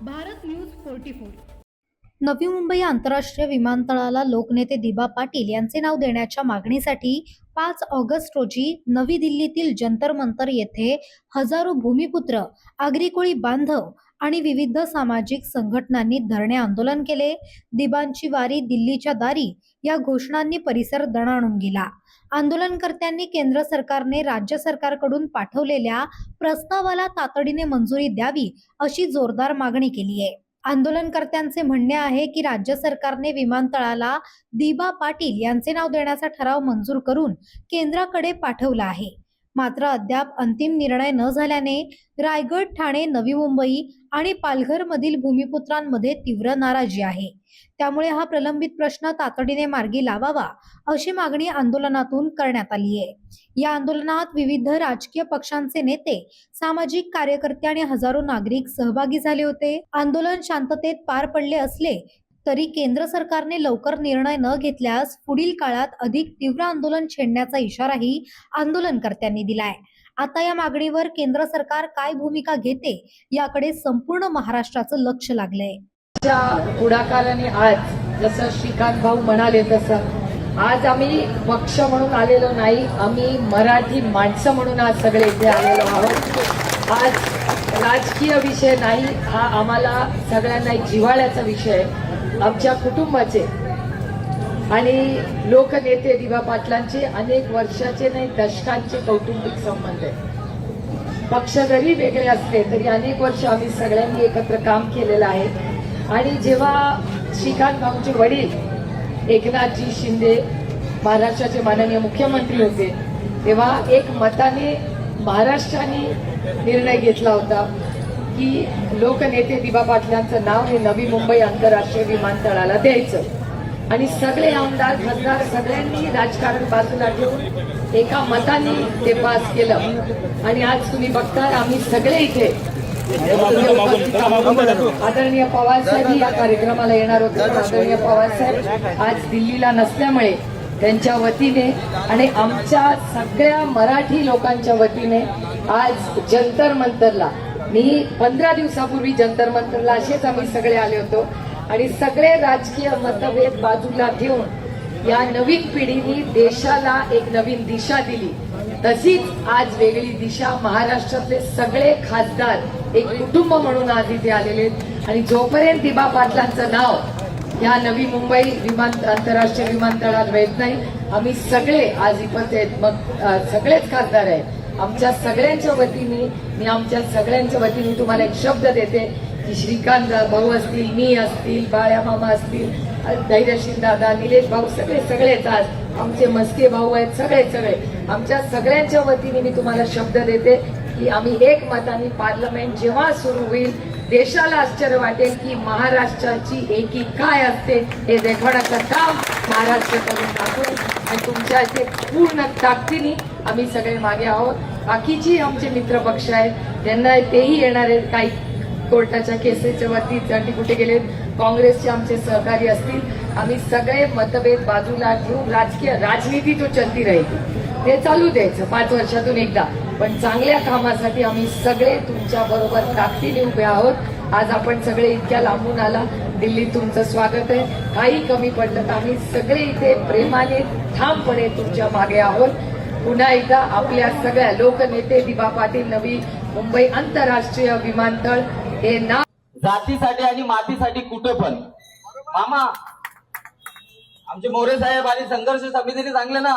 Bharat news 44. Navi Mumbai आंतरराष्ट्रीय विमानतळाला लोकनेते दिबा पाटील यांचे नाव देण्याच्या मागणीसाठी 5 ऑगस्ट रोजी नवी दिल्लीतील जंतर मंतर येथे हजारो भूमिपुत्र, आगरी कोळी बांधव आणि विविध सामाजिक संघटनांनी धरणे आंदोलन केले. दिबांची वारी दिल्लीच्या दारी या घोषणांनी परिसर दणाणून गेला. आंदोलनकर्त्यांनी केंद्र सरकारने राज्य सरकारकडून पाठवलेल्या प्रस्तावाला तातडीने मंजुरी द्यावी अशी जोरदार मागणी केली आहे. आंदोलनकर्त्यांचे म्हणणे आहे की राज्य सरकारने विमानतळाला दिबा पाटील यांचे नाव देण्याचा ठराव मंजूर करून केंद्राकडे पाठवला आहे. मात्र अद्याप अंतिम निर्णय न झाल्याने रायगड, ठाणे, नवी मुंबई आणि पालघरमधील भूमिपुत्रांमध्ये तीव्र नाराजी आहे. त्यामुळे हा प्रलंबित प्रश्न तातडीने मार्गी लावावा अशी मागणी आंदोलनातून करण्यात आली आहे. या आंदोलनात विविध राजकीय पक्षांचे नेते, सामाजिक कार्यकर्ते आणि हजारो नागरिक सहभागी झाले होते. आंदोलन शांततेत पार पडले असले तरी केंद्र सरकारने लवकर निर्णय न घेतल्यास पुढील काळात अधिक तीव्र आंदोलन छेडण्याचा इशाराही आंदोलनकर्त्यांनी दिलाय. आता या मागणीवर केंद्र सरकार काय भूमिका घेते याकडे संपूर्ण महाराष्ट्राचं लक्ष लागलंय. पुढाकाराने आज जसं श्रीकांत भाऊ म्हणाले तसं आज आम्ही पक्ष म्हणून आलेलो नाही, आम्ही मराठी माणसं म्हणून आज सगळे इथे आलेलो आहोत. आज राजकीय विषय नाही, हा आम्हाला सगळ्यांना एक जिव्हाळ्याचा विषय आहे. आमच्या कुटुंबाचे आणि लोकनेते दिबा पाटलांचे अनेक वर्षाचे नाही दशकांचे कौटुंबिक संबंध आहेत. पक्ष जरी वेगळे असले तरी अनेक वर्ष आम्ही सगळ्यांनी एकत्र काम केलेलं आहे. आणि जेव्हा श्रीकांत भाऊंचे वडील एकनाथजी शिंदे महाराष्ट्राचे माननीय मुख्यमंत्री होते तेव्हा एक मताने महाराष्ट्राने निर्णय घेतला होता की लोकनेते दिबा पाटलांचं नाव हे नवी मुंबई आंतरराष्ट्रीय विमानतळाला द्यायचं. आणि सगळे आमदार, खासदार सगळ्यांनी राजकारण बाजूला ठेवून एका मताने ते पास केलं. आणि आज तुम्ही बघता आम्ही सगळे इथे आदरणीय पवार साहेब या कार्यक्रमाला येणार होते. आदरणीय पवार साहेब आज दिल्लीला नसल्यामुळे त्यांच्या वतीने आणि आमच्या सगळ्या मराठी लोकांच्या वतीने आज जंतर मंतरला, मी 15 दिवसापूर्वी जंतर मंतरला असेच आम्ही सगळे आले होतो आणि सगळे राजकीय मतभेद बाजूला ठेवून या नवीन पिढीने देशाला एक नवीन दिशा दिली. तशीच आज वेगळी दिशा महाराष्ट्रातले सगळे खासदार एक कुटुंब म्हणून आज इथे आलेले आहेत. आणि जोपर्यंत दिबा पाटलांचं नाव या नवी मुंबई आंतरराष्ट्रीय विमानतळात येत नाही, आम्ही सगळे आज इथं मग सगळेच खासदार आहेत. आमच्या सगळ्यांच्या वतीने मी आमच्या सगळ्यांच्या वतीने तुम्हाला एक शब्द देते की श्रीकांत भाऊ असतील, मी असतील, बाळ्या मामा असतील, धैर्यशील दादा, निलेश भाऊ सगळेच आज आमचे मस्के भाऊ आहेत, सगळे आमच्या सगळ्यांच्या वतीने मी तुम्हाला शब्द देते की आम्ही एक मताने पार्लमेंट जेव्हा सुरू होईल देशाला आश्चर्य वाटेल की महाराष्ट्राची एकी काय असते हे दाखवण्याचं काम महाराष्ट्र करून दाखवेल. आणि तुमच्या इथे पूर्ण ताकदीने आम्ही सगळे मागे आहोत. बाकीची आमचे मित्र पक्ष आहेत त्यांना तेही येणार आहेत, काही कोर्टाच्या केसेसच्या वरती त्यांनी कुठे गेले, काँग्रेसचे आमचे सहकारी असतील. आम्ही सगळे मतभेद बाजूला ठेवून राजनीती तो चलती राहील, ते चालू द्यायचं 5 वर्षातून एकदा. पण चांगल्या कामासाठी आम्ही सगळे तुमच्या बरोबर ताकदीने उभे आहोत. आज आपण सगळे इतक्या लांबून आला, दिल्लीत तुमचं स्वागत आहे. काही कमी पडलं तर आम्ही सगळे इथे प्रेमाने ठामपणे तुमच्या मागे आहोत. पुन्हा एकदा आपल्या सगळ्या लोकनेते दिबा पाटील नवी मुंबई आंतरराष्ट्रीय विमानतळ हे नाव जातीसाठी आणि मातीसाठी कुठे पण मामा आमचे मोरे साहेब आणि संघर्ष समितीने सांगले ना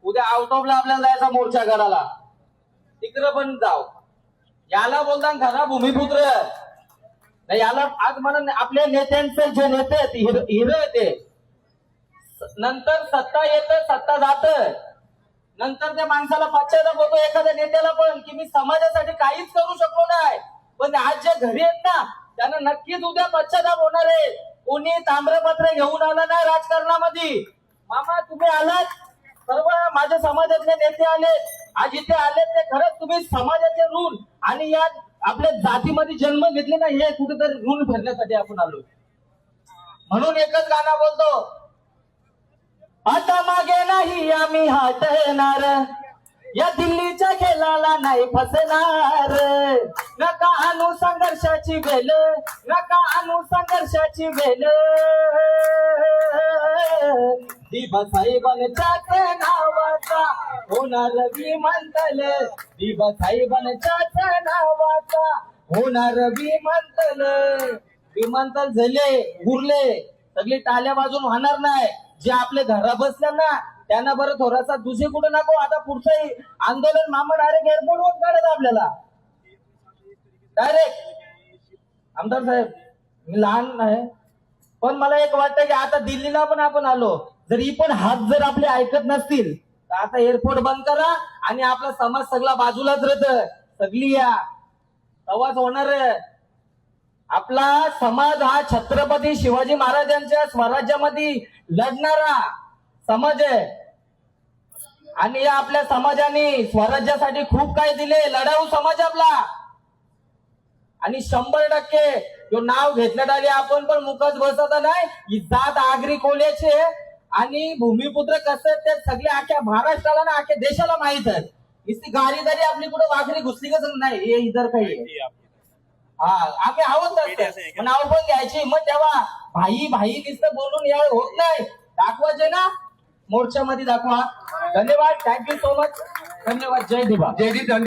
उद्या आउट ऑफला आपल्याला जायचा मोर्चा काढायला, तिकडं पण जाऊ. याला बोलता खरा भूमिपुत्र, याला आज म्हणून आपल्या नेत्यांचे जे नेते हिरो येते, नंतर सत्ता येतं, सत्ता जात, नंतर त्या माणसाला पश्चाताप होतो एखाद्या नेत्याला पण की मी समाजासाठी काहीच करू शकलो नाही. पण आज जे घरी आहेत ना त्यांना नक्कीच उद्या पश्चाताप होणार आहे. कोणी ताम्रपत्र घेऊन आलं नाही राजकारणामध्ये. मामा तुम्ही आलात, सर्व माझ्या समाजातले नेते आले, आज इथे आले ते खरंच तुम्ही समाजाचे ऋण आणि या आपल्या जातीमध्ये जन्म घेतले ना हे कुठेतरी ऋण भरण्यासाठी आपण आलो. म्हणून एकच गाणं बोलतो, आता मागे नाही आम्ही हटणार, या दिल्लीच्या खेळाला नाही फसणार. नका आणू संघर्षाची वेल, नका आणू संघर्षाची वेल. दिबासाहेबांच्याच नावाचा होणार विमानतळ, दिबासाहेबांच्याच नावाचा होणार विमानतळ. विमानतळ झाले उरले सगळी टाळ्या वाजून होणार नाही. जे आपले घरा बसल्या ना त्यांना बरं थोडासा दुसरी कुठं नको. आता पुढचंही आंदोलन मामा डायरेक्ट एअरपोर्टवर काढत आपल्याला डायरेक्ट. आमदार साहेब मी लहान आहे पण मला एक वाटतं की आता दिल्लीला पण आपण आलो, जर ही पण हात जर आपले ऐकत नसतील तर आता एअरपोर्ट बंद करा आणि आपला समाज सगळा बाजूलाच राहत. सगळी या आवाज होणार आहे. आपला समाज हा छत्रपती शिवाजी महाराजांच्या स्वराज्यामध्ये लढणारा समाज आहे आणि या आपल्या समाजाने स्वराज्यासाठी खूप काही दिले. लढाऊ समाज आपला आणि 100% जो नाव घेतलं डाली आपण पण मुखच बसत नाही. ही जात आगरी कोल्याचे आणि भूमिपुत्र कसं ते सगळे अख्ख्या महाराष्ट्राला ना अख्ख्या देशाला माहित आहे. नुसती गाडीदारी आपली कुठं वाघरी घुसली का नाही हे इतर काही. हा आम्ही आहोत नाव पण घ्यायची मग तेव्हा भाई भाई नुसतं बोलून या होत नाही. दाखवायचे ना मोर्चामध्ये दाखवा. धन्यवाद. Thank you so much. धन्यवाद. जय दिवा.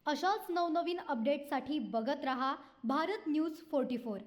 अशाच नवनवीन अपडेटसाठी बघत रहा भारत न्यूज 44.